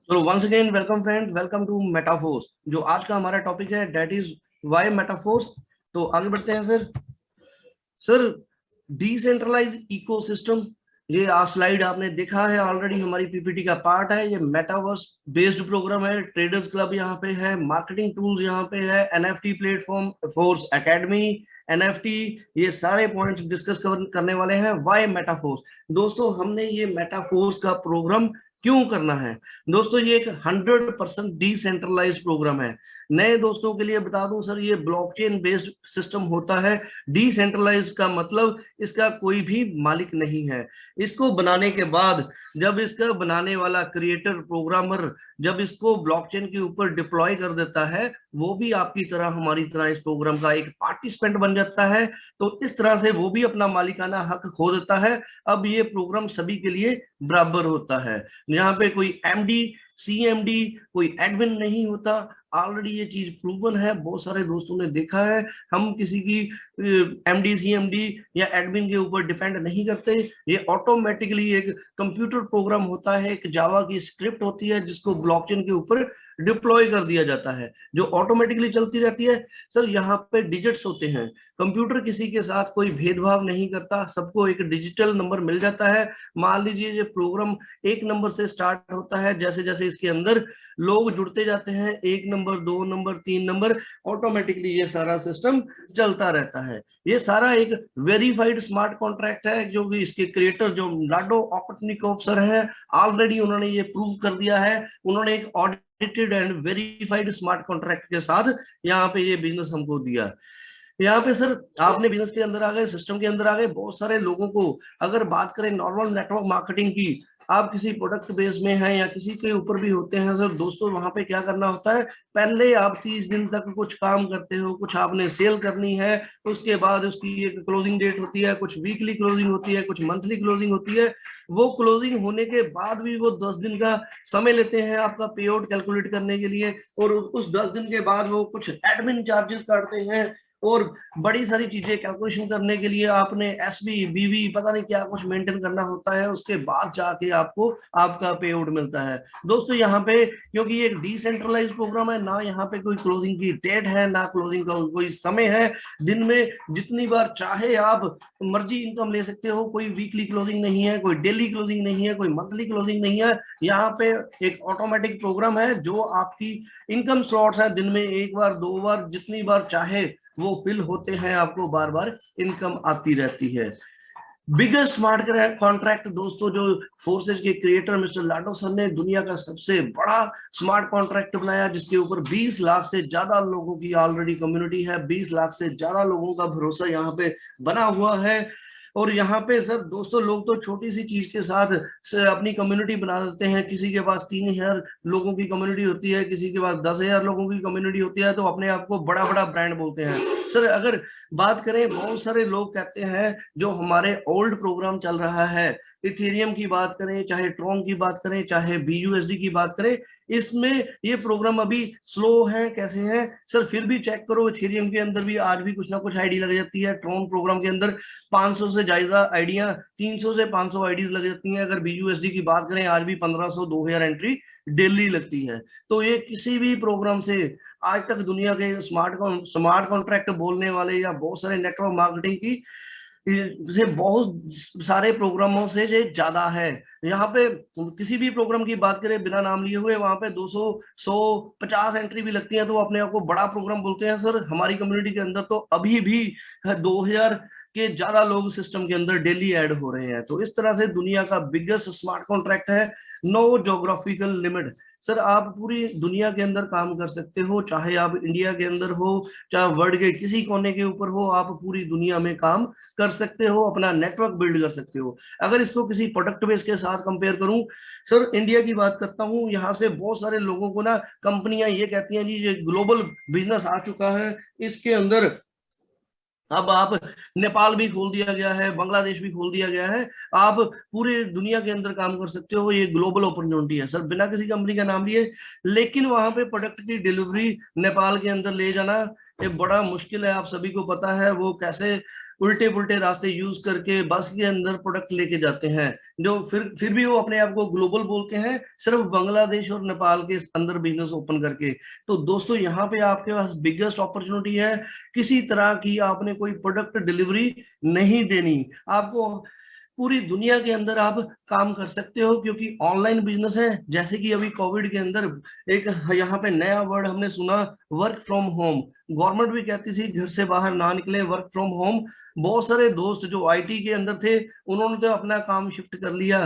तो once again welcome friends, welcome to Metaforce. जो आज का हमारा टॉपिक है दैट इज व्हाई मेटाफोर्स। तो आगे बढ़ते हैं सर। सर, डिसेंट्रलाइज इकोसिस्टम, ये स्लाइड आपने देखा है ऑलरेडी, हमारी पीपीटी का पार्ट है। ये मेटावर्स बेस्ड प्रोग्राम है। ट्रेडर्स क्लब यहाँ पे है, मार्केटिंग टूल्स यहाँ पे है, NFT platform, force academy, NFT, ये सारे पॉइंट्स डिस्कस करने वाले हैं। Why Metaforce. दोस्तों, हमने ये मेटाफोर्स का प्रोग्राम क्यों करना है? दोस्तों, ये एक 100% डिसेंट्रलाइज्ड प्रोग्राम है। नए दोस्तों के लिए बता दूं सर, ये ब्लॉकचेन बेस्ड सिस्टम होता है। डिसेंट्रलाइज का मतलब इसका कोई भी मालिक नहीं है। इसको बनाने के बाद जब इसका बनाने वाला क्रिएटर प्रोग्रामर जब इसको ब्लॉकचेन के ऊपर डिप्लॉय कर देता है, वो भी आपकी तरह हमारी तरह इस प्रोग्राम का एक पार्टिसिपेंट बन जाता है। तो इस तरह से वो भी अपना मालिकाना हक खो देता है। अब ये प्रोग्राम सभी के लिए बराबर होता है। यहाँ पे कोई एमडी, सीएमडी, कोई एडमिन नहीं होता। ऑलरेडी ये चीज प्रूवन है, बहुत सारे दोस्तों ने देखा है। हम किसी की एमडी, सीएमडी या एडमिन के ऊपर डिपेंड नहीं करते। ये ऑटोमेटिकली एक कंप्यूटर प्रोग्राम होता है, एक जावा की स्क्रिप्ट होती है जिसको ब्लॉकचेन के ऊपर डिप्लॉय कर दिया जाता है, जो ऑटोमेटिकली चलती रहती है। सर, यहाँ पे डिजिट्स होते हैं। कंप्यूटर किसी के साथ कोई भेदभाव नहीं करता, सबको एक डिजिटल नंबर मिल जाता है। मान लीजिए ये प्रोग्राम एक नंबर से स्टार्ट होता है, जैसे जैसे इसके अंदर लोग जुड़ते जाते हैं, एक नंबर, दो नंबर, तीन नंबर, ऑटोमेटिकली ये सारा सिस्टम चलता रहता है। ये सारा एक वेरीफाइड स्मार्ट कॉन्ट्रैक्ट है, जो कि इसके क्रिएटर जो लाडो ऑपटनिकोव सर है, ऑलरेडी उन्होंने ये प्रूव कर दिया है। उन्होंने एक audited and verified smart contract के साथ यहाँ पे ये बिजनेस हमको दिया। यहाँ पे सर, आपने बिजनेस के अंदर आ गए, सिस्टम के अंदर आ गए। बहुत सारे लोगों को अगर बात करें नॉर्मल नेटवर्क मार्केटिंग की, आप किसी प्रोडक्ट बेस में हैं या किसी के ऊपर भी होते हैं सर, दोस्तों वहां पे क्या करना होता है? पहले आप 30 दिन तक कुछ काम करते हो, कुछ आपने सेल करनी है, उसके बाद उसकी एक क्लोजिंग डेट होती है, कुछ वीकली क्लोजिंग होती है, कुछ मंथली क्लोजिंग होती है। वो क्लोजिंग होने के बाद भी वो 10 दिन का समय लेते हैं आपका पे आउट कैलकुलेट करने के लिए, और उस 10 दिन के बाद वो कुछ एडमिन चार्जेस काटते हैं, और बड़ी सारी चीजें कैलकुलेशन करने के लिए आपने एसबी, बीवी, पता नहीं क्या कुछ मेंटेन करना होता है। उसके बाद जाके आपको आपका पे आउट मिलता है। दोस्तों, यहाँ पे क्योंकि ये एक डिसेंट्रलाइज प्रोग्राम है, ना यहाँ पे कोई क्लोजिंग की डेट है, ना क्लोजिंग का कोई समय है। दिन में जितनी बार चाहे आप मर्जी इनकम ले सकते हो। कोई वीकली क्लोजिंग नहीं है, कोई डेली क्लोजिंग नहीं है, कोई मंथली क्लोजिंग नहीं है। यहाँ पे एक ऑटोमेटिक प्रोग्राम है जो आपकी इनकम स्लॉट्स है, दिन में एक बार, दो बार, जितनी बार चाहे वो फिल होते हैं, आपको बार बार इनकम आती रहती है। बिगेस्ट स्मार्ट कॉन्ट्रैक्ट दोस्तों, जो फोर्सेज के क्रिएटर मिस्टर लाडो सर ने दुनिया का सबसे बड़ा स्मार्ट कॉन्ट्रैक्ट बनाया, जिसके ऊपर 20 लाख से ज्यादा लोगों की ऑलरेडी कम्युनिटी है, 20 लाख से ज्यादा लोगों का भरोसा यहाँ पे बना हुआ है। और यहाँ पे सर दोस्तों, लोग तो छोटी सी चीज के साथ अपनी कम्युनिटी बना देते हैं। किसी के पास 3,000 लोगों की कम्युनिटी होती है, किसी के पास 10,000 लोगों की कम्युनिटी होती है, तो अपने आप को बड़ा बड़ा ब्रांड बोलते हैं। सर, अगर बात करें, बहुत सारे लोग कहते हैं, जो हमारे ओल्ड प्रोग्राम चल रहा है, इथेरियम की बात करें, चाहे ट्रॉन की बात करें, चाहे बीयूएसडी की बात करें, इसमें ये प्रोग्राम अभी स्लो है। कैसे हैं सर? फिर भी चेक करो, इथेरियम के अंदर भी आज भी कुछ ना कुछ आईडी लग जाती है। ट्रॉन प्रोग्राम के अंदर 500 से ज्यादा आईडियां, 300 से 500 आईडीज लग जाती हैं। अगर बीयूएसडी की बात करें, आज भी 1500 2000 एंट्री डेली लगती है। तो ये किसी भी प्रोग्राम से आज तक दुनिया के स्मार्ट कॉन्ट्रैक्ट बोलने वाले या बहुत सारे नेटवर्क मार्केटिंग की से बहुत सारे प्रोग्रामों से ये ज्यादा है। यहाँ पे किसी भी प्रोग्राम की बात करें बिना नाम लिए हुए, वहां पे 200, 150 एंट्री भी लगती है, तो अपने आप को बड़ा प्रोग्राम बोलते हैं। सर, हमारी कम्युनिटी के अंदर तो अभी भी 2000 के ज्यादा लोग सिस्टम के अंदर डेली ऐड हो रहे हैं। तो इस तरह से दुनिया का बिगेस्ट स्मार्ट कॉन्ट्रैक्ट है। No geographical limit. सर, आप पूरी दुनिया के अंदर काम कर सकते हो, चाहे आप इंडिया के अंदर हो, चाहे वर्ल्ड के किसी कोने के ऊपर हो, आप पूरी दुनिया में काम कर सकते हो, अपना नेटवर्क बिल्ड कर सकते हो। अगर इसको किसी प्रोडक्ट बेस के साथ कंपेयर करूं, सर इंडिया की बात करता हूं, यहाँ से बहुत सारे लोगों को ना कंपनियां ये कहती हैं, जी ये ग्लोबल बिजनेस आ चुका है, इसके अंदर अब आप नेपाल भी खोल दिया गया है, बांग्लादेश भी खोल दिया गया है, आप पूरी दुनिया के अंदर काम कर सकते हो, ये ग्लोबल अपॉर्चुनिटी है सर, बिना किसी कंपनी का नाम लिए। लेकिन वहां पे प्रोडक्ट की डिलीवरी नेपाल के अंदर ले जाना ये बड़ा मुश्किल है। आप सभी को पता है वो कैसे उल्टे पुल्टे रास्ते यूज करके बस के अंदर प्रोडक्ट लेके जाते हैं, जो फिर भी वो अपने आप को ग्लोबल बोलते हैं, सिर्फ बांग्लादेश और नेपाल के अंदर बिजनेस ओपन करके। तो दोस्तों यहाँ पे आपके पास बिगेस्ट अपॉर्चुनिटी है। किसी तरह की आपने कोई प्रोडक्ट डिलीवरी नहीं देनी, आपको पूरी दुनिया के अंदर आप काम कर सकते हो, क्योंकि ऑनलाइन बिजनेस है। जैसे कि अभी कोविड के अंदर एक यहाँ पे नया वर्ड हमने सुना, वर्क फ्रॉम होम। गवर्नमेंट भी कहती थी घर से बाहर ना निकले, वर्क फ्रॉम होम। बहुत सारे दोस्त जो आईटी के अंदर थे उन्होंने तो अपना काम शिफ्ट कर लिया,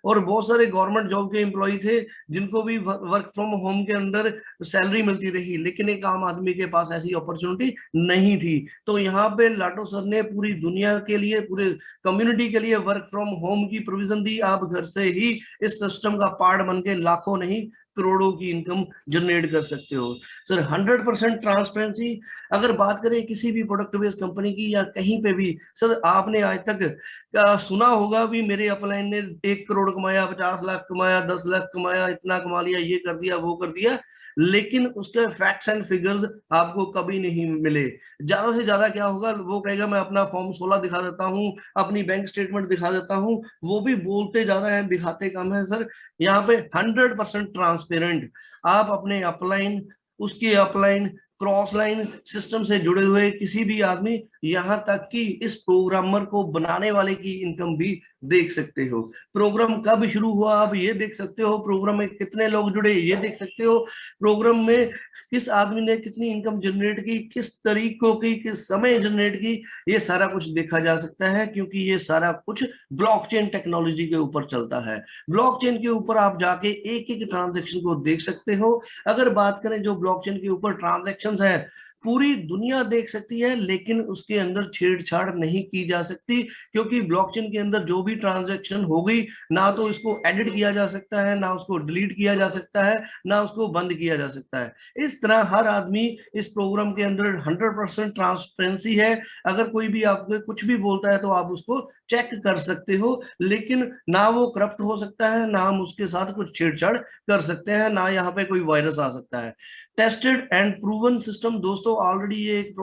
और बहुत सारे गवर्नमेंट जॉब के एम्प्लॉय थे जिनको भी वर्क फ्रॉम होम के अंदर सैलरी मिलती रही, लेकिन एक आम आदमी के पास ऐसी अपॉर्चुनिटी नहीं थी। तो यहाँ पे लाटो सर ने पूरी दुनिया के लिए, पूरे कम्युनिटी के लिए वर्क फ्रॉम होम की प्रोविजन दी। आप घर से ही इस सिस्टम का पार्ट बन के लाखों नहीं करोड़ों की इनकम जनरेट कर सकते हो। Sir 100% transparency. अगर बात करें किसी भी प्रोडक्ट बेस्ड कंपनी की या कहीं पे भी, सर आपने आज तक सुना होगा भी मेरे अपलाइन ने 1 करोड़ कमाया, 50 लाख कमाया, 10 लाख कमाया, इतना कमा लिया, ये कर दिया, वो कर दिया, लेकिन उसके फैक्ट्स एंड फिगर्स आपको कभी नहीं मिले। ज्यादा से ज्यादा क्या होगा, वो कहेगा मैं अपना फॉर्म 16 दिखा देता हूँ, अपनी बैंक स्टेटमेंट दिखा देता हूँ, वो भी बोलते ज्यादा है दिखाते कम है। सर यहाँ पे 100% ट्रांसपेरेंट, आप अपने अपलाइन, उसकी अपलाइन, क्रॉस लाइन सिस्टम से जुड़े हुए किसी भी आदमी, यहाँ तक कि इस प्रोग्रामर को बनाने वाले की इनकम भी देख सकते हो। प्रोग्राम कब शुरू हुआ आप ये देख सकते हो, प्रोग्राम में कितने लोग जुड़े ये देख सकते हो, प्रोग्राम में किस आदमी ने कितनी इनकम जनरेट की, किस तरीकों की, किस समय जनरेट की, ये सारा कुछ देखा जा सकता है, क्योंकि ये सारा कुछ ब्लॉकचेन टेक्नोलॉजी के ऊपर चलता है। ब्लॉकचेन के ऊपर आप जाके एक एक ट्रांजेक्शन को देख सकते हो। अगर बात करें जो ब्लॉकचेन के ऊपर ट्रांजेक्शन है, पूरी दुनिया देख सकती है, लेकिन उसके अंदर छेड़छाड़ नहीं की जा सकती, क्योंकि ब्लॉकचेन के अंदर जो भी ट्रांजैक्शन होगी, ना तो इसको एडिट किया जा सकता है, ना उसको डिलीट किया जा सकता है, ना उसको बंद किया जा सकता है। इस तरह हर आदमी इस प्रोग्राम के अंदर 100% ट्रांसपेरेंसी है। अगर कोई भी आपको कुछ भी बोलता है तो आप उसको चेक कर सकते हो, लेकिन ना वो करप्ट हो सकता है, ना हम उसके साथ कुछ छेड़छाड़ कर सकते हैं, ना यहाँ पे कोई वायरस आ सकता है। टेस्टेड एंड प्रूवन सिस्टम दोस्तों, ऑलरेडी ये एक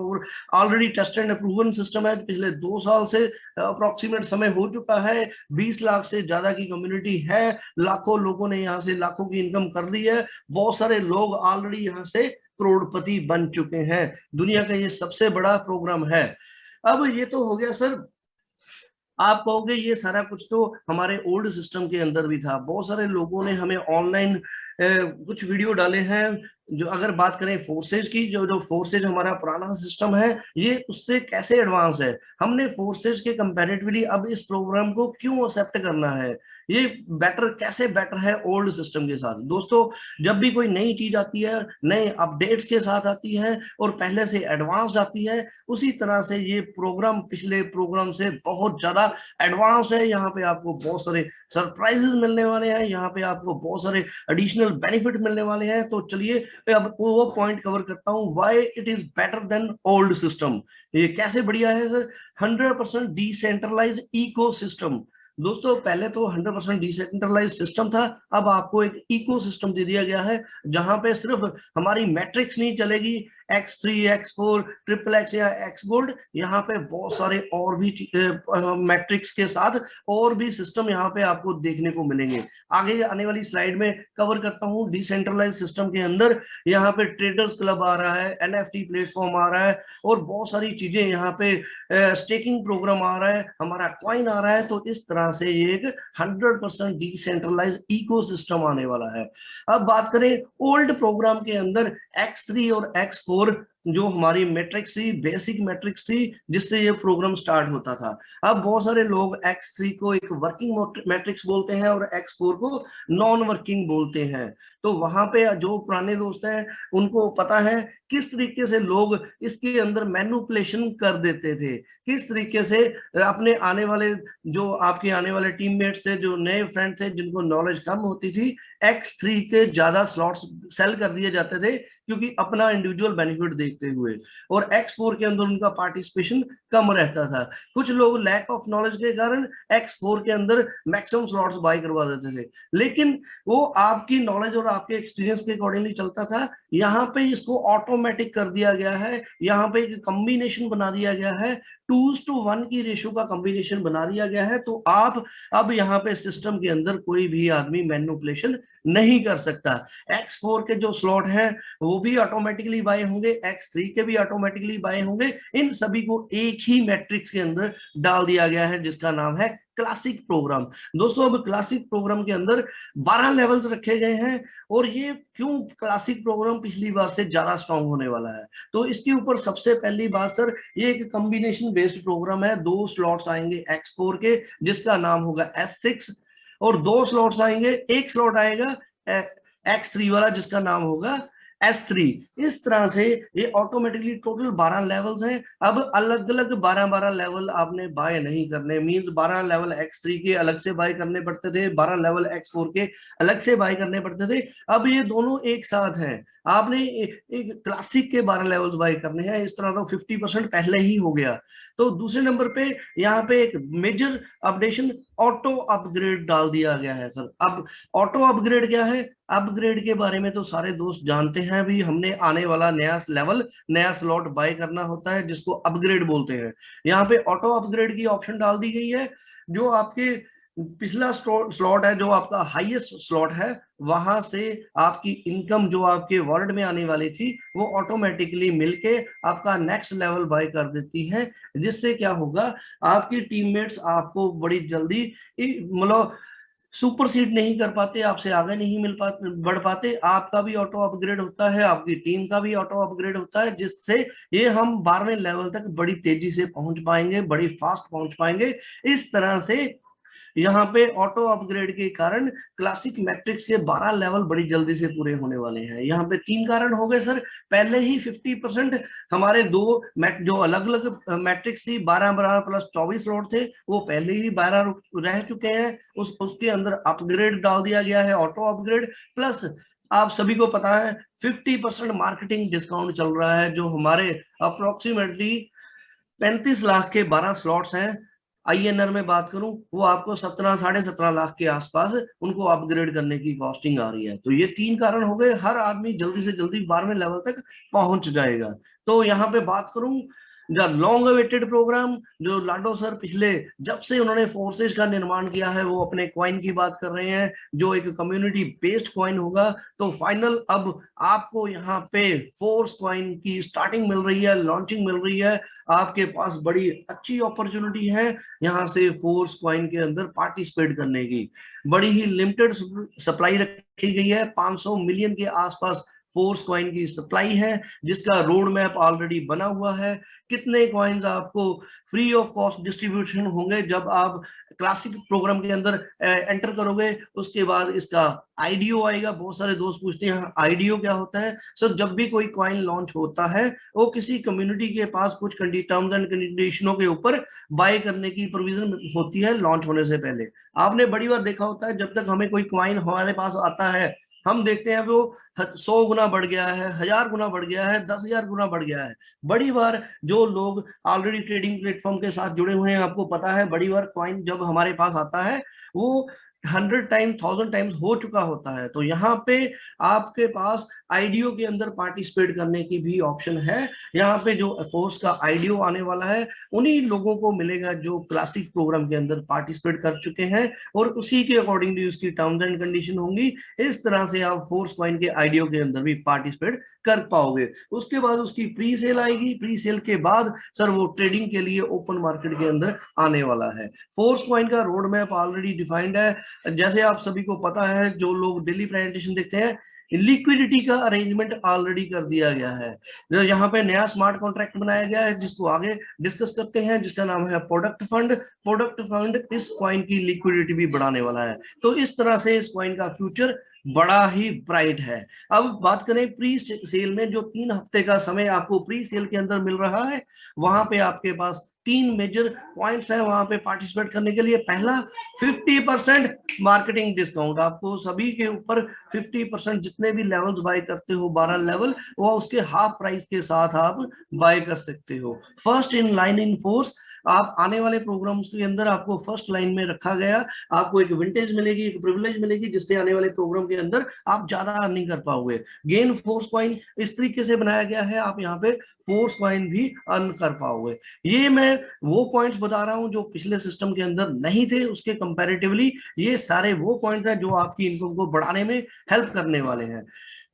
already tested and proven system है। पिछले 2 साल से अप्रोक्सीमेट समय हो चुका है, 20 लाख से ज्यादा की कम्युनिटी है, लाखों लोगों ने यहाँ से लाखों की इनकम कर ली है, बहुत सारे लोग ऑलरेडी यहाँ से करोड़पति बन चुके हैं। दुनिया का ये सबसे बड़ा प्रोग्राम है। अब ये तो हो गया सर, आप कहोगे ये सारा कुछ तो हमारे ओल्ड सिस्टम के अंदर भी था। बहुत सारे लोगों ने हमें ऑनलाइन कुछ वीडियो डाले हैं। जो अगर बात करें फोर्सेज की, जो जो फोर्सेज हमारा पुराना सिस्टम है, ये उससे कैसे एडवांस है, हमने फोर्सेज के कंपैरेटिवली अब इस प्रोग्राम को क्यों एक्सेप्ट करना है, ये बेटर कैसे बेटर है ओल्ड सिस्टम के साथ। दोस्तों जब भी कोई नई चीज आती है, नए अपडेट्स के साथ आती है और पहले से एडवांस आती है, उसी तरह से ये प्रोग्राम पिछले प्रोग्राम से बहुत ज्यादा एडवांस है। यहाँ पे आपको बहुत सारे सरप्राइजेस मिलने वाले हैं, यहाँ पे आपको बहुत सारे एडिशनल बेनिफिट मिलने वाले हैं। तो चलिए अब वो पॉइंट कवर करता हूँ, why it is better than old system. ये कैसे बढ़िया है सर? 100% decentralise ecosystem. दोस्तों पहले तो 100% डिसेंट्रलाइज सिस्टम था, अब आपको एक इकोसिस्टम दे दिया गया है, जहां पे सिर्फ हमारी मैट्रिक्स नहीं चलेगी, X3, X4, ट्रिपल एक्स या एक्स गोल्ड, यहाँ पे बहुत सारे और भी मैट्रिक्स के साथ और भी सिस्टम यहाँ पे आपको देखने को मिलेंगे। आगे आने वाली स्लाइड में कवर करता हूँ। डिसेंट्रलाइज सिस्टम के अंदर यहाँ पे ट्रेडर्स क्लब आ रहा है, NFT प्लेटफॉर्म आ रहा है, और बहुत सारी चीजें यहाँ पे, स्टेकिंग प्रोग्राम आ रहा है, हमारा कॉइन आ रहा है। तो इस तरह से ये एक 100% डिसेंट्रलाइज इकोसिस्टम आने वाला है। अब बात करें ओल्ड प्रोग्राम के अंदर X3 और X4, जो हमारी मैट्रिक्स थी, बेसिक मैट्रिक्स थी, जिससे ये प्रोग्राम स्टार्ट होता था। अब बहुत सारे लोग X3 को एक वर्किंग मैट्रिक्स बोलते हैं और X4 को नॉन वर्किंग बोलते हैं। तो वहां पे जो पुराने दोस्त हैं उनको पता है किस तरीके से लोग इसके अंदर मैनिपुलेशन कर देते थे, किस तरीके से अपने आने वाले, जो आपके आने वाले टीममेट्स थे, जो नए फ्रेंड थे जिनको नॉलेज कम होती थी, X3 के ज्यादा स्लॉट्स सेल कर दिए जाते थे, क्योंकि अपना इंडिविजुअल बेनिफिट देखते हुए, और X4 के अंदर उनका पार्टिसिपेशन कम रहता था। कुछ लोग लैक ऑफ नॉलेज के कारण X4 के अंदर मैक्सिमम स्लॉट्स बाय करवा देते थे, लेकिन वो आपकी नॉलेज और आपके एक्सपीरियंस के अकॉर्डिंगली चलता था। यहाँ पे इसको ऑटोमेटिक कर दिया गया है, यहाँ पे एक कॉम्बिनेशन बना दिया गया है, 2:1 की रेशियो का कॉम्बिनेशन बना दिया गया है। तो आप अब यहाँ पे सिस्टम के अंदर कोई भी आदमी मैनिपुलेशन नहीं कर सकता। X4 के जो स्लॉट हैं वो भी ऑटोमेटिकली बाय होंगे, X3 के भी ऑटोमेटिकली बाय होंगे। इन सभी को एक ही मैट्रिक्स के अंदर डाल दिया गया है जिसका नाम है क्लासिक प्रोग्राम। दोस्तों अब क्लासिक प्रोग्राम के अंदर 12 लेवल्स रखे गए हैं, और ये क्यों क्लासिक प्रोग्राम पिछली बार से ज्यादा स्ट्रांग होने वाला है, तो इसके ऊपर सबसे पहली बात सर, ये एक कॉम्बिनेशन बेस्ड प्रोग्राम है। 2 स्लॉट्स आएंगे X4 के जिसका नाम होगा S6, और 2 स्लॉट्स आएंगे, एक स्लॉट आएगा X3 वाला जिसका नाम होगा S3। इस तरह से ये ऑटोमेटिकली टोटल 12 लेवल्स हैं। अब अलग अलग 12 लेवल आपने बाय नहीं करने, मींस 12 लेवल X3 के अलग से बाय करने पड़ते थे, 12 लेवल X4 के अलग से बाय करने पड़ते थे। अब ये दोनों एक साथ हैं, आपने एक क्लासिक के 12 लेवल्स बाय करने हैं। इस तरह तो 50% पहले ही हो गया। तो दूसरे नंबर पे यहाँ पे एक मेजर अपडेशन ऑटो अपग्रेड डाल दिया गया है सर। अब ऑटो अपग्रेड क्या है, अपग्रेड के बारे में तो सारे दोस्त जानते हैं भी, हमने आने वाला नया लेवल, नया स्लॉट बाय करना होता है जिसको अपग्रेड बोलते हैं। यहाँ पे ऑटो अपग्रेड की ऑप्शन डाल दी गई है। जो आपके पिछला स्लॉट है, जो आपका हाईएस्ट स्लॉट है, वहां से आपकी इनकम जो आपके वर्ल्ड में आने वाली थी वो ऑटोमेटिकली मिलके आपका नेक्स्ट लेवल बाय कर देती है। जिससे क्या होगा, आपकी टीममेट्स आपको बड़ी जल्दी मतलब सुपरसीड नहीं कर पाते, आपसे आगे नहीं बढ़ पाते। आपका भी ऑटो अपग्रेड होता है, आपकी टीम का भी ऑटो अपग्रेड होता है, जिससे ये हम 12वें लेवल तक बड़ी तेजी से पहुंच पाएंगे, बड़ी फास्ट पहुंच पाएंगे। इस तरह से यहाँ पे ऑटो अपग्रेड के कारण क्लासिक मैट्रिक्स के 12 लेवल बड़ी जल्दी से पूरे होने वाले हैं। यहाँ पे 3 कारण हो गए सर। पहले ही 50% हमारे जो अलग अलग मैट्रिक्स थी, 12 प्लस 24 स्लॉट थे, वो पहले ही 12 रह चुके हैं। उसके अंदर अपग्रेड डाल दिया गया है, ऑटो अपग्रेड। प्लस आप सभी को पता है 50% मार्केटिंग डिस्काउंट चल रहा है, जो हमारे अप्रोक्सीमेटली 35 लाख के 12 स्लॉट्स हैं। INR में बात करूं, वो आपको 17-17.5 लाख के आसपास उनको अपग्रेड करने की कॉस्टिंग आ रही है। तो ये 3 कारण हो गए, हर आदमी जल्दी से जल्दी 12वें लेवल तक पहुंच जाएगा। तो यहाँ पे बात करूं, द लॉन्ग अवेटेड प्रोग्राम, जो लाडो सर पिछले जब से उन्होंने फोर्सेज का निर्माण किया है, वो अपने क्वाइन की बात कर रहे हैं, जो एक कम्युनिटी बेस्ड क्वाइन होगा। तो फाइनल अब आपको यहाँ पे फोर्स क्वाइन की स्टार्टिंग मिल रही है, लॉन्चिंग मिल रही है। आपके पास बड़ी अच्छी अपॉर्चुनिटी है यहाँ से फोर्स क्वाइन के अंदर पार्टिसिपेट करने की। बड़ी ही लिमिटेड सप्लाई रखी गई है, 500 मिलियन के आसपास फोर्स कॉइन की सप्लाई है, जिसका रोड मैप ऑलरेडी बना हुआ है। कितने कॉइन्स आपको फ्री ऑफ कॉस्ट डिस्ट्रीब्यूशन होंगे जब आप क्लासिक प्रोग्राम के अंदर एंटर करोगे। उसके बाद इसका आईडीओ आएगा। बहुत सारे दोस्त पूछते हैं आईडीओ क्या होता है सर। जब भी कोई कॉइन लॉन्च होता है, वो किसी कम्युनिटी के पास कुछ टर्म्स एंड कंडीशनों के ऊपर बाय करने की प्रोविजन होती है लॉन्च होने से पहले। आपने बड़ी बार देखा होता है, जब तक हमें कोई कॉइन हमारे पास आता है, हम देखते हैं वो 100 गुना बढ़ गया है, 1000 गुना बढ़ गया है, 10,000 गुना बढ़ गया है। बड़ी बार जो लोग ऑलरेडी ट्रेडिंग प्लेटफॉर्म के साथ जुड़े हुए हैं, आपको पता है, बड़ी बार कॉइन जब हमारे पास आता है वो 100 टाइम्स 1000 टाइम्स हो चुका होता है। तो यहाँ पे आपके पास आईडीओ के अंदर पार्टिसिपेट करने की भी ऑप्शन है। यहाँ पे जो फोर्स का आईडीओ आने वाला है, उन्हीं लोगों को मिलेगा जो क्लासिक प्रोग्राम के अंदर पार्टिसिपेट कर चुके हैं, और उसी के अकॉर्डिंगली उसकी टर्म्स एंड कंडीशन होंगी। इस तरह से आप फोर्स कॉइन के आईडीओ के अंदर भी पार्टिसिपेट कर पाओगे। उसके बाद उसकी प्री सेल आएगी। प्री सेल के बाद सर वो ट्रेडिंग के लिए ओपन मार्केट के अंदर आने वाला है। फोर्स कॉइन का रोड मैप ऑलरेडी डिफाइंड है। जैसे आप सभी को पता है, जो लोग डेली प्रेजेंटेशन देखते हैं, लिक्विडिटी का अरेंजमेंट ऑलरेडी कर दिया गया है। यहाँ पे नया स्मार्ट कॉन्ट्रैक्ट बनाया गया है, जिसको आगे डिस्कस करते हैं, जिसका नाम है प्रोडक्ट फंड। प्रोडक्ट फंड इस कॉइन की लिक्विडिटी भी बढ़ाने वाला है। तो इस तरह से इस कॉइन का फ्यूचर बड़ा ही ब्राइट है। अब बात करें प्री सेल में, जो 3 हफ्ते का समय आपको प्री सेल के अंदर मिल रहा है, वहां पे आपके पास 3 मेजर पॉइंट्स हैं वहां पे पार्टिसिपेट करने के लिए। पहला, 50% मार्केटिंग डिस्काउंट। आपको सभी के ऊपर 50% जितने भी लेवल्स बाय करते हो, 12 लेवल, वो उसके हाफ प्राइस के साथ आप बाय कर सकते हो। First in line in force आप आने वाले प्रोग्राम्स के अंदर आपको फर्स्ट लाइन में रखा गया, आपको एक विंटेज मिलेगी, एक प्रिविलेज मिलेगी, जिससे आने वाले प्रोग्राम के अंदर आप ज्यादा अर्निंग कर पाओगे। गेन फोर्स कॉइन इस तरीके से बनाया गया है, आप यहाँ पे फोर्स कॉइन भी अर्न कर पाओगे। ये मैं वो पॉइंट्स बता रहा हूं जो पिछले सिस्टम के अंदर नहीं थे, उसके कंपैरेटिवली ये सारे वो पॉइंट्स हैं जो आपकी इनकम को बढ़ाने में हेल्प करने वाले हैं।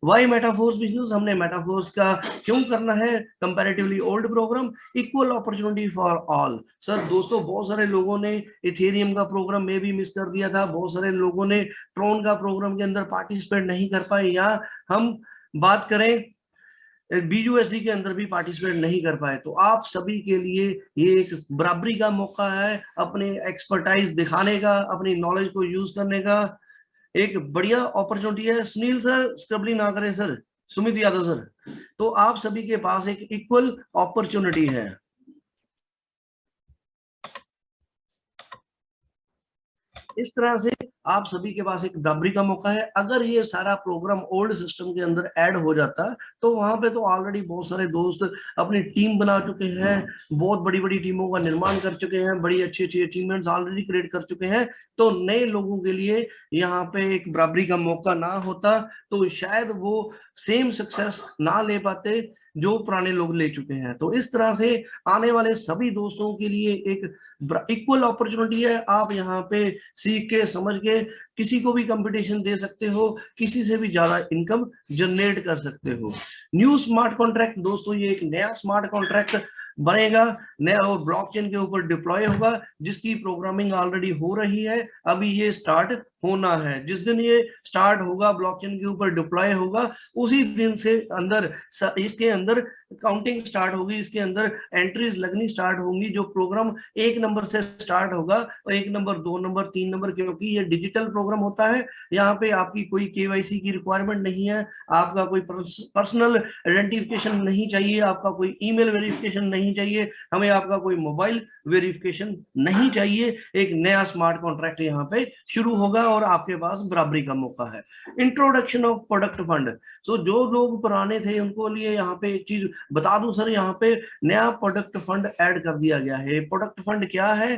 वाई मेटाफोर्स बिजनेस, हमने मेटाफोर्स का क्यों करना है comparatively old program, equal opportunity for all. Sir दोस्तों, बहुत सारे लोगों ने इथेरियम का प्रोग्राम में भी मिस कर दिया था, बहुत सारे लोगों ने ट्रोन का प्रोग्राम के अंदर पार्टिसिपेट नहीं कर पाए, या हम बात करें BUSD के अंदर भी पार्टिसिपेट नहीं कर पाए। तो आप सभी के लिए ये एक बराबरी का मौका है, अपने एक्सपर्टाइज दिखाने का, अपनी नॉलेज को यूज करने का एक बढ़िया अपॉर्चुनिटी है। सुनील सर स्क्रबली ना करें सर, सुमित यादव सर, तो आप सभी के पास एक इक्वल अपॉर्चुनिटी है। इस तरह से आप सभी के पास एक बराबरी का मौका है। अगर ये सारा प्रोग्राम ओल्ड सिस्टम के अंदर ऐड हो जाता तो वहां पे तो ऑलरेडी बहुत सारे दोस्त अपनी टीम बना चुके हैं, बहुत बड़ी बड़ी टीमों का निर्माण कर चुके हैं, बड़ी अच्छी अच्छी अचीवमेंट्स ऑलरेडी क्रिएट कर चुके हैं। तो नए लोगों के लिए यहाँ पे एक बराबरी का मौका ना होता तो शायद वो सेम सक्सेस ना ले पाते जो पुराने लोग ले चुके हैं। तो इस तरह से आने वाले सभी दोस्तों के लिए एक इक्वल अपॉर्चुनिटी है। आप यहाँ पे सीख के समझ के किसी को भी कंपटीशन दे सकते हो, किसी से भी ज्यादा इनकम जनरेट कर सकते हो। न्यू स्मार्ट कॉन्ट्रैक्ट दोस्तों, ये एक नया स्मार्ट कॉन्ट्रैक्ट बनेगा, नया और ब्लॉकचेन के ऊपर डिप्लॉय होगा, जिसकी प्रोग्रामिंग ऑलरेडी हो रही है, अभी ये स्टार्ट होना है। जिस दिन ये स्टार्ट होगा, ब्लॉकचेन के ऊपर डिप्लॉय होगा, उसी दिन से अंदर इसके अंदर काउंटिंग स्टार्ट होगी, इसके अंदर एंट्रीज लगनी स्टार्ट होंगी। जो प्रोग्राम 1 नंबर से स्टार्ट होगा, और 1 नंबर 2 नंबर 3 नंबर, क्योंकि ये डिजिटल प्रोग्राम होता है, यहाँ पे आपकी कोई KYC की रिक्वायरमेंट नहीं है, आपका कोई पर्सनल आइडेंटिफिकेशन नहीं चाहिए, आपका कोई ईमेल वेरिफिकेशन नहीं चाहिए, हमें आपका कोई मोबाइल वेरिफिकेशन नहीं चाहिए। एक नया स्मार्ट कॉन्ट्रैक्ट यहाँ पे शुरू होगा और आपके पास बराबरी का मौका है। इंट्रोडक्शन ऑफ प्रोडक्ट फंड, सो जो लोग पुराने थे उनको लिए यहाँ पे एक चीज बता दूं सर, यहाँ पे नया प्रोडक्ट फंड ऐड कर दिया गया है। प्रोडक्ट फंड क्या है?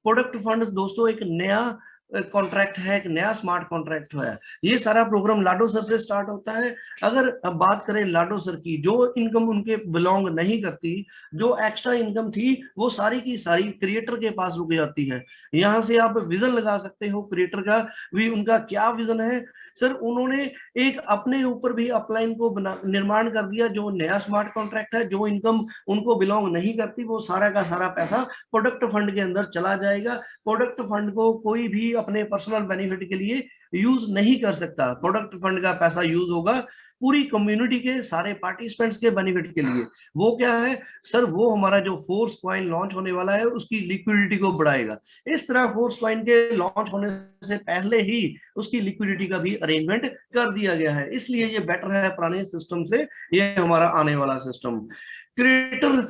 प्रोडक्ट फंड दोस्तों एक नया कॉन्ट्रैक्ट है, एक नया स्मार्ट कॉन्ट्रैक्ट है। ये सारा प्रोग्राम लाडो सर से स्टार्ट होता है। अगर अब बात करें लाडो सर की, जो इनकम उनके बिलोंग नहीं करती, जो एक्स्ट्रा इनकम थी, वो सारी की सारी क्रिएटर के पास रुक जाती है। यहाँ से आप विजन लगा सकते हो क्रिएटर का भी, उनका क्या विजन है। सर उन्होंने एक अपने ऊपर भी अपलाइन को निर्माण कर दिया, जो नया स्मार्ट कॉन्ट्रैक्ट है, जो इनकम उनको बिलोंग नहीं करती, वो सारा का सारा पैसा प्रोडक्ट फंड के अंदर चला जाएगा। प्रोडक्ट फंड को कोई भी अपने पर्सनल बेनिफिट के लिए यूज नहीं कर सकता। प्रोडक्ट फंड का पैसा यूज होगा पूरी कम्युनिटी के सारे पार्टिसिपेंट्स के बेनिफिट के लिए। वो क्या है सर? वो हमारा जो फोर्स कॉइन लॉन्च होने वाला है, उसकी लिक्विडिटी को बढ़ाएगा। इस तरह फोर्स कॉइन के लॉन्च होने से पहले ही उसकी लिक्विडिटी का भी अरेंजमेंट कर दिया गया है, इसलिए ये बेटर है पुराने सिस्टम से, ये हमारा आने वाला सिस्टम। क्रिएटर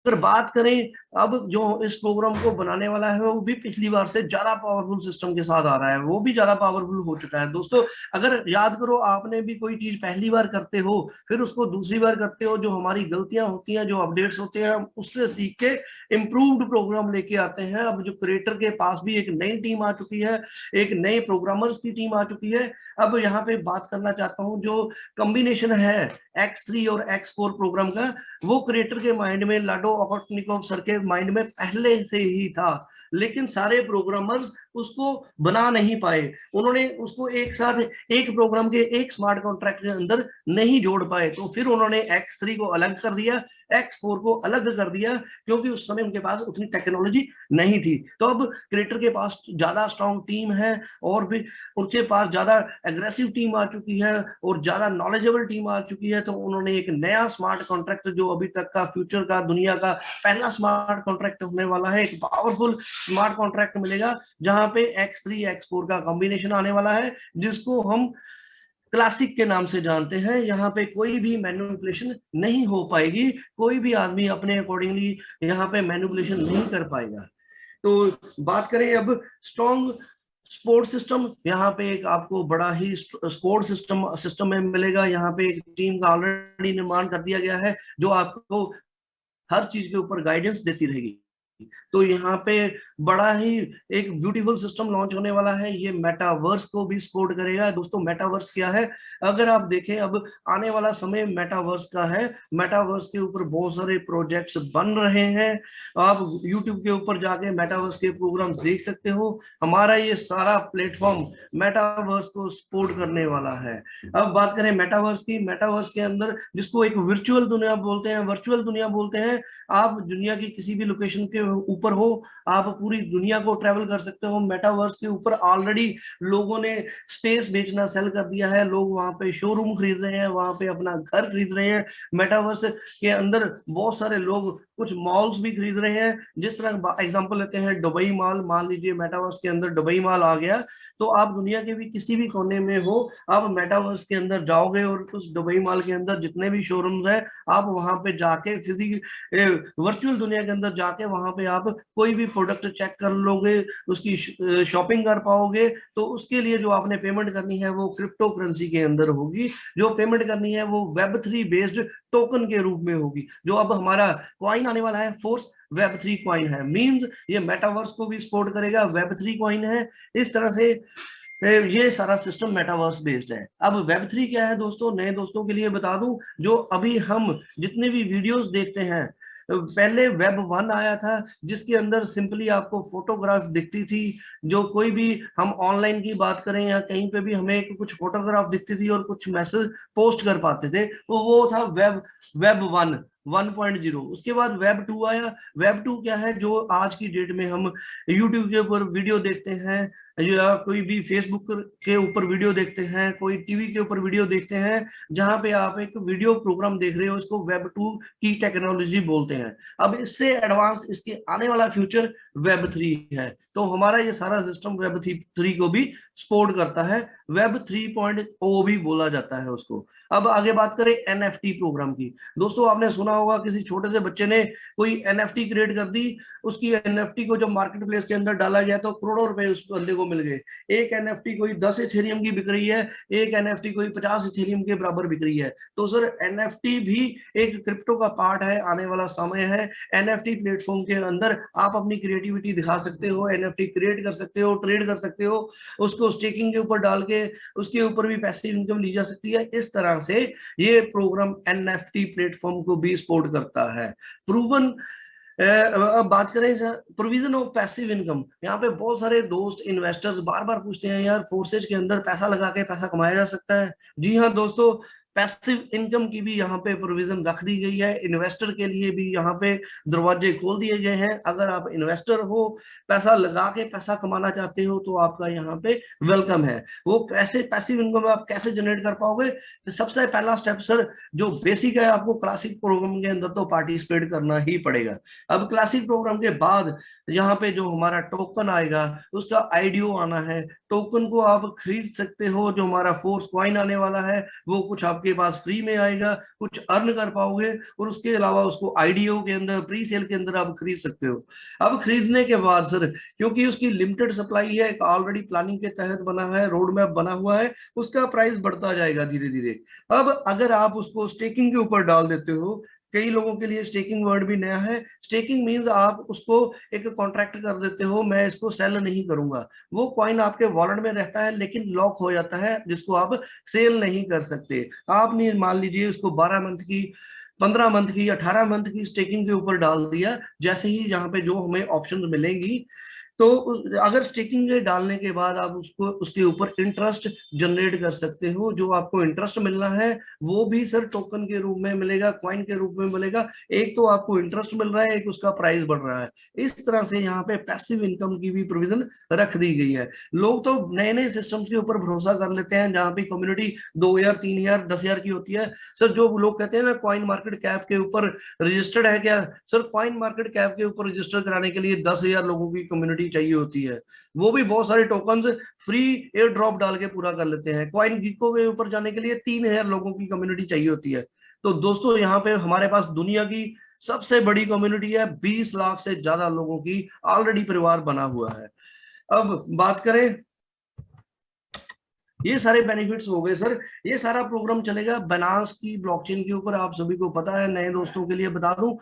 अगर बात करें, अब जो इस प्रोग्राम को बनाने वाला है वो भी पिछली बार से ज्यादा पावरफुल सिस्टम के साथ आ रहा है, वो भी ज्यादा पावरफुल हो चुका है। दोस्तों अगर याद करो, आपने भी कोई चीज पहली बार करते हो, फिर उसको दूसरी बार करते हो, जो हमारी गलतियां होती हैं, जो अपडेट्स होते हैं, उससे सीख के इम्प्रूव्ड प्रोग्राम लेके आते हैं। अब जो क्रिएटर के पास भी एक नई टीम आ चुकी है, एक नए प्रोग्रामर्स की टीम आ चुकी है। अब यहाँ पे बात करना चाहता हूँ, जो कॉम्बिनेशन है X3 और X4 प्रोग्राम का, वो क्रिएटर के माइंड में, लाडो ओकॉटनिकोव सर के माइंड में पहले से ही था, लेकिन सारे प्रोग्रामर्स उसको बना नहीं पाए। उन्होंने उसको एक साथ एक प्रोग्राम के एक स्मार्ट कॉन्ट्रैक्ट के अंदर नहीं जोड़ पाए, तो फिर उन्होंने X3 को अलग कर दिया, X4 को अलग कर दिया, क्योंकि उस समय उनके पास उतनी टेक्नोलॉजी नहीं थी। तो अब क्रिएटर के पास ज्यादा स्ट्रॉन्ग टीम है, और भी उनके पास ज्यादा एग्रेसिव टीम आ चुकी है, और ज्यादा नॉलेजेबल टीम आ चुकी है। तो उन्होंने एक नया स्मार्ट कॉन्ट्रैक्ट, जो अभी तक का फ्यूचर का दुनिया का पहला स्मार्ट कॉन्ट्रैक्ट होने वाला है, एक पावरफुल स्मार्ट कॉन्ट्रैक्ट मिलेगा, जहां पे X3 X4 का कॉम्बिनेशन आने वाला है, जिसको हम क्लासिक के नाम से जानते हैं। यहाँ पे कोई भी मैनिपुलेशन नहीं हो पाएगी, कोई भी आदमी अपने अकॉर्डिंगली यहाँ पे मैनिपुलेशन नहीं कर पाएगा। तो बात करें अब स्ट्रॉन्ग स्पोर्ट सिस्टम, यहाँ पे एक आपको बड़ा ही स्पोर्ट सिस्टम में मिलेगा। यहाँ पे एक टीम का ऑलरेडी निर्माण कर दिया गया है, जो आपको हर चीज के ऊपर गाइडेंस देती रहेगी। तो यहाँ पे बड़ा ही एक ब्यूटीफुल सिस्टम लॉन्च होने वाला है, ये मेटावर्स को भी सपोर्ट करेगा। दोस्तों मेटावर्स क्या है, अगर आप देखें अब आने वाला समय मेटावर्स का है। मेटावर्स के ऊपर बहुत सारे प्रोजेक्ट्स बन रहे हैं, आप यूट्यूब के ऊपर जाके मेटावर्स के प्रोग्राम्स देख सकते हो। हमारा ये सारा प्लेटफॉर्म मेटावर्स को सपोर्ट करने वाला है। अब बात करें मेटावर्स की, मेटावर्स के अंदर जिसको एक वर्चुअल दुनिया बोलते हैं, वर्चुअल दुनिया बोलते हैं, आप दुनिया की किसी भी लोकेशन के ऊपर हो, आप पूरी दुनिया को ट्रेवल कर सकते हो। मेटावर्स के ऊपर ऑलरेडी लोगों ने स्पेस बेचना सेल कर दिया है, लोग वहां पे शोरूम खरीद रहे हैं, वहां पे अपना घर खरीद रहे हैं। मेटावर्स के अंदर बहुत सारे लोग कुछ मॉल्स भी खरीद रहे हैं। जिस तरह एग्जांपल लेते हैं दुबई मॉल, मान लीजिए मेटावर्स के अंदर दुबई मॉल आ गया, तो आप दुनिया के भी किसी भी कोने में हो, आप मेटावर्स के अंदर जाओगे और उस दुबई मॉल के अंदर जितने भी शोरूम्स हैं, आप वहां पे जाके फिजिकल वर्चुअल दुनिया के अंदर जाके वहां पे आप कोई भी प्रोडक्ट चेक कर लोगे, उसकी शॉपिंग कर पाओगे। तो उसके लिए जो आपने पेमेंट करनी है वो क्रिप्टो करेंसी के अंदर होगी, जो पेमेंट करनी है वो Web3 बेस्ड टोकन के रूप में होगी। जो अब हमारा कॉइन आने वाला है फोर्स Web3 कॉइन है, मींस ये मेटावर्स को भी सपोर्ट करेगा, Web3 कॉइन है। इस तरह से ये सारा सिस्टम मेटावर्स बेस्ड है। अब Web3 क्या है दोस्तों, नए दोस्तों के लिए बता दूं, जो अभी हम जितने भी वीडियोस देखते हैं, पहले Web1 आया था जिसके अंदर सिंपली आपको फोटोग्राफ दिखती थी। जो कोई भी हम ऑनलाइन की बात करें या कहीं पे भी हमें कुछ फोटोग्राफ दिखती थी और कुछ मैसेज पोस्ट कर पाते थे, तो वो था वेब 1.0। उसके बाद Web2 आया। Web2 क्या है, जो आज की डेट में हम यूट्यूब के ऊपर वीडियो देखते हैं, या कोई भी फेसबुक के ऊपर वीडियो देखते हैं, कोई टीवी के ऊपर वीडियो देखते हैं, जहां पे आप एक वीडियो प्रोग्राम देख रहे हो, इसको Web2 की टेक्नोलॉजी बोलते हैं। अब इससे एडवांस इसके आने वाला फ्यूचर Web3 है। तो हमारा ये सारा सिस्टम Web3 को भी सपोर्ट करता है, Web 3.0 भी बोला जाता है उसको। अब आगे बात करें NFT प्रोग्राम की। दोस्तों आपने सुना होगा किसी छोटे से बच्चे ने कोई NFT क्रिएट कर दी, उसकी NFT को जब मार्केट प्लेस के अंदर डाला गया तो करोड़ों रुपए उस बंदे को मिल गए। एक NFT कोई 10 इथेरियम की बिक रही है, एक NFT कोई 50 इथेरियम के बराबर बिक रही है। तो सर NFT भी एक क्रिप्टो का पार्ट है, आने वाला समय है। NFT प्लेटफॉर्म के अंदर आप अपनी क्रिएटिविटी दिखा सकते हो, NFT क्रिएट कर सकते हो, ट्रेड कर सकते हो, उसको स्टेकिंग के ऊपर डाल के उसके ऊपर भी पैसिव इनकम ली जा सकती है। इस तरह से ये प्रोग्राम NFT प्लेटफॉर्म को भी सपोर्ट करता है। प्रूवन अब बात करें प्रोविजन ऑफ पैसिव इनकम, यहाँ पे बहुत सारे दोस्त इन्वेस्टर्स बार बार पूछते हैं यार फोर्सेज के अंदर पैसा लगा के पैसा कमाया जा सकता है? जी हाँ दोस्तों, पैसिव इनकम की भी यहाँ पे प्रोविजन रख दी गई है। इन्वेस्टर के लिए भी यहाँ पे दरवाजे खोल दिए गए हैं। अगर आप इन्वेस्टर हो, पैसा लगा के पैसा कमाना चाहते हो, तो आपका यहाँ पे वेलकम है। वो पैसे पैसिव इनकम आप कैसे जनरेट कर पाओगे? तो सबसे पहला स्टेप सर जो बेसिक है, आपको क्लासिक प्रोग्राम के अंदर तो पार्टिसिपेट करना ही पड़ेगा। अब क्लासिक प्रोग्राम के बाद यहाँ पे जो हमारा टोकन आएगा उसका आईडीओ आना है। टोकन को आप खरीद सकते हो, जो हमारा फोर्स कॉइन आने वाला है वो कुछ आपके पास फ्री में आएगा, कुछ अर्न कर पाओगे, और उसके अलावा उसको आईडीओ के अंदर प्री सेल के अंदर आप खरीद सकते हो। अब खरीदने के बाद सर, क्योंकि उसकी लिमिटेड सप्लाई है, ऑलरेडी प्लानिंग के तहत बना है, रोड मैप बना हुआ है, उसका प्राइस बढ़ता जाएगा धीरे धीरे। अब अगर आप उसको स्टेकिंग के ऊपर डाल देते हो, कई लोगों के लिए स्टेकिंग वर्ड भी नया है। स्टेकिंग मींस आप उसको एक कॉन्ट्रैक्ट कर देते हो, मैं इसको सेल नहीं करूंगा। वो कॉइन आपके वॉलेट में रहता है लेकिन लॉक हो जाता है, जिसको आप सेल नहीं कर सकते। आपने मान लीजिए उसको 12 मंथ की, 15 मंथ की, 18 मंथ की स्टेकिंग के ऊपर डाल दिया, जैसे ही यहाँ पे जो हमें ऑप्शन मिलेंगी, तो अगर स्टेकिंग के डालने के बाद आप उसको उसके ऊपर इंटरेस्ट जनरेट कर सकते हो। जो आपको इंटरेस्ट मिलना है वो भी सर टोकन के रूप में मिलेगा, कॉइन के रूप में मिलेगा। एक तो आपको इंटरेस्ट मिल रहा है, एक उसका प्राइस बढ़ रहा है। इस तरह से यहाँ पे पैसिव इनकम की भी प्रोविजन रख दी गई है। लोग तो नए नए सिस्टम्स के ऊपर भरोसा कर लेते हैं, जहाँ पे कम्युनिटी 2000, 3000, 10,000 की होती है। सर जो लोग कहते हैं ना कॉइन मार्केट कैप के ऊपर रजिस्टर्ड है क्या, सर कॉइन मार्केट कैप के ऊपर रजिस्टर कराने के लिए 10,000 लोगों की कम्युनिटी चाहिए होती है। वो भी बहुत सारे टोकन्स फ्री एयर ड्रॉप डाल के पूरा कर लेते हैं। कॉइन गीको के ऊपर जाने के लिए 3000 लोगों की कम्युनिटी चाहिए होती है। तो दोस्तों यहाँ पे हमारे पास दुनिया की सबसे बड़ी कम्युनिटी है, 20 लाख से ज्यादा लोगों की ऑलरेडी परिवार बना हुआ है। अब बात करें, ये सारे बेनिफिट्स हो गए सर। ये सारा प्रोग्राम चलेगा बनास की ब्लॉकचेन के ऊपर। आप सभी को पता है, नए दोस्तों के लिए बता दूं,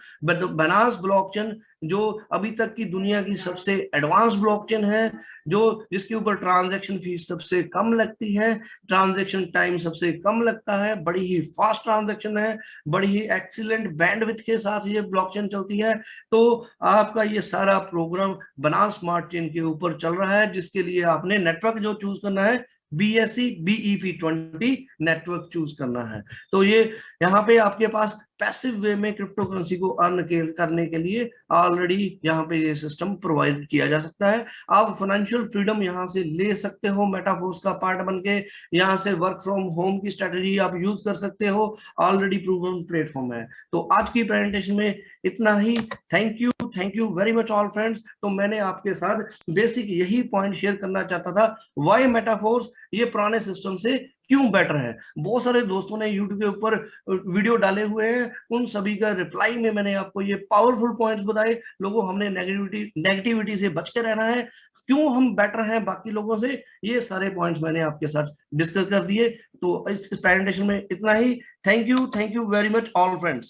बनास ब्लॉकचेन जो अभी तक की दुनिया की सबसे एडवांस ब्लॉकचेन है, जो जिसके ऊपर ट्रांजैक्शन फीस सबसे कम लगती है, ट्रांजैक्शन टाइम सबसे कम लगता है, बड़ी ही फास्ट ट्रांजैक्शन है, बड़ी ही एक्सीलेंट बैंडविड्थ के साथ ये ब्लॉकचेन चलती है। तो आपका ये सारा प्रोग्राम बनास स्मार्ट चेन के ऊपर चल रहा है, जिसके लिए आपने नेटवर्क जो चूज करना है BSC BEP20 नेटवर्क चूज करना है। तो ये यहाँ पे आपके पास पैसिव वे में क्रिप्टो करेंसी को अर्न करने के लिए ऑलरेडी यहाँ पे ये सिस्टम प्रोवाइड किया जा सकता है। आप फाइनेंशियल फ्रीडम यहाँ से ले सकते हो मेटाफोर्स का पार्ट बन के। यहाँ से वर्क फ्रॉम होम की स्ट्रेटेजी आप यूज कर सकते हो, ऑलरेडी प्रूवन प्लेटफॉर्म है। तो आज की प्रेजेंटेशन में इतना ही। Thank you very much all friends. तो मैंने आपके साथ बेसिक यही पॉइंट शेयर करना चाहता था, व्हाई मेटाफोर्स ये पुराने सिस्टम से क्यों बेटर है। बहुत सारे दोस्तों ने यूट्यूब के ऊपर वीडियो डाले हुए हैं, उन सभी का रिप्लाई में मैंने आपको ये पावरफुल पॉइंट्स बताए। लोगों, हमने नेगेटिविटी से बच के रहना है, क्यों हम बेटर हैं बाकी लोगों से, ये सारे पॉइंट्स मैंने आपके साथ डिस्कस कर दिए। तो इस प्रेजेंटेशन में इतना ही। Thank you very much all friends.